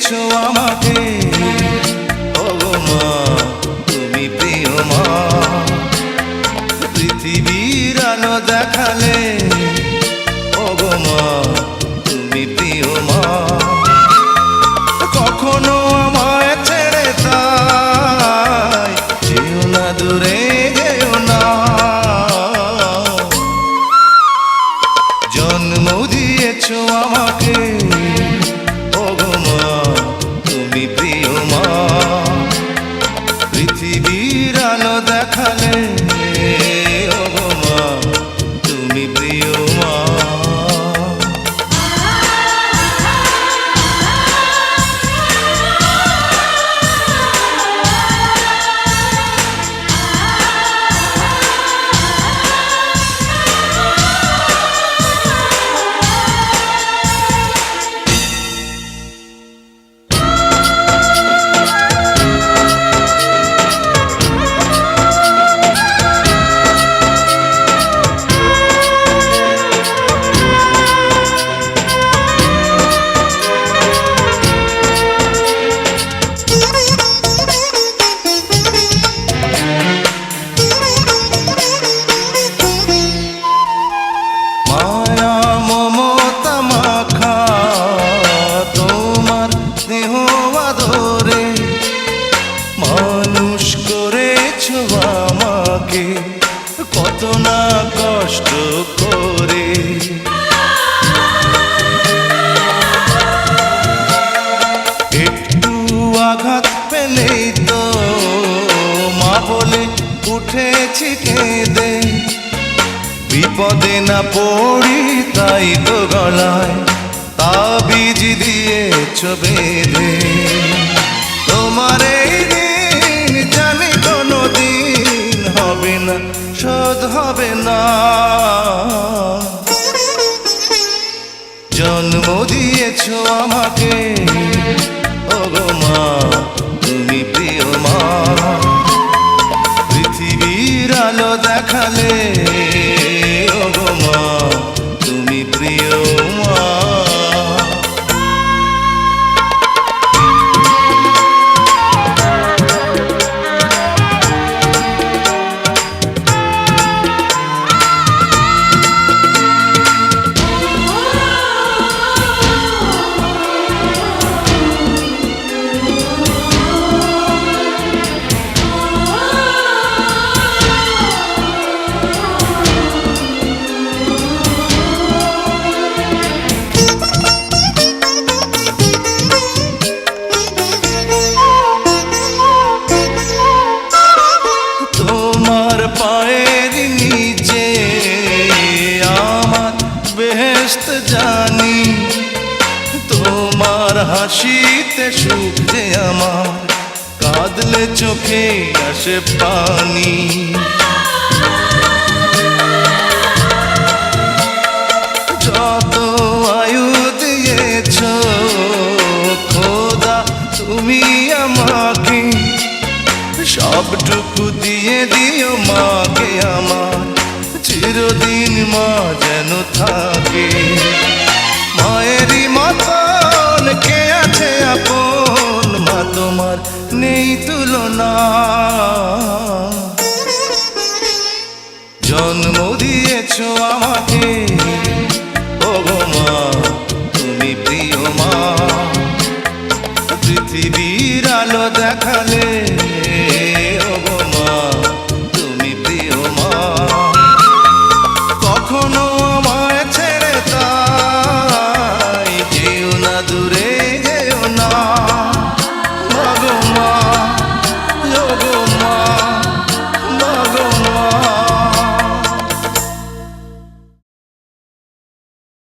দিয়েছো আমাকে, ওগো মা তুমি প্রিয় মা। পৃথিবীর আলো দেখালে, ওগো মা তুমি প্রিয় মা। কখনো আমায় ছেড়ে তাই যেও না, দূরে যেও না। জন্ম দিয়েছো আমাকে, ওগো মা তুমি প্রিয় মা। পৃথিবীর আলো দেখালে, ওগো মা তুমি প্রিয় মা। মানুষ করেছো আমাকে কত না কষ্ট করে, একটু আঘাত পেলেই তো মা বলে উঠেছি কেঁদে। বিপদে না পড়ি তাই তো গলায় তাবিজ দিয়েছো বেঁধে। তোমার এই দিন জানি কোনো দিন হবে না, শোধ হবে না। জন্ম দিয়েছো আমাকে, ওগো মা তুমি প্রিয় মা। পৃথিবীর আলো দেখালে, ওগো মা তুমি প্রিয় মা। পায়ের নিচে আমার বেহেশত জানি, তোমার হাসিতে সুখ যে আমার, কাঁদলে চোখে আসে পানি। যত আয়ু দিয়েছো খোদা তুমি আমাকে, সবটুকু দিয়ে দিও মাকে আমার, চিরদিন মা যেন থাকে। মায়েরই মতন কে আছে আপন, মা তোমার নেই তুলনা। জন্ম দিয়েছো আমাকে, ওগো মা তুমি প্রিয় মা। পৃথিবীর আলো দেখালে,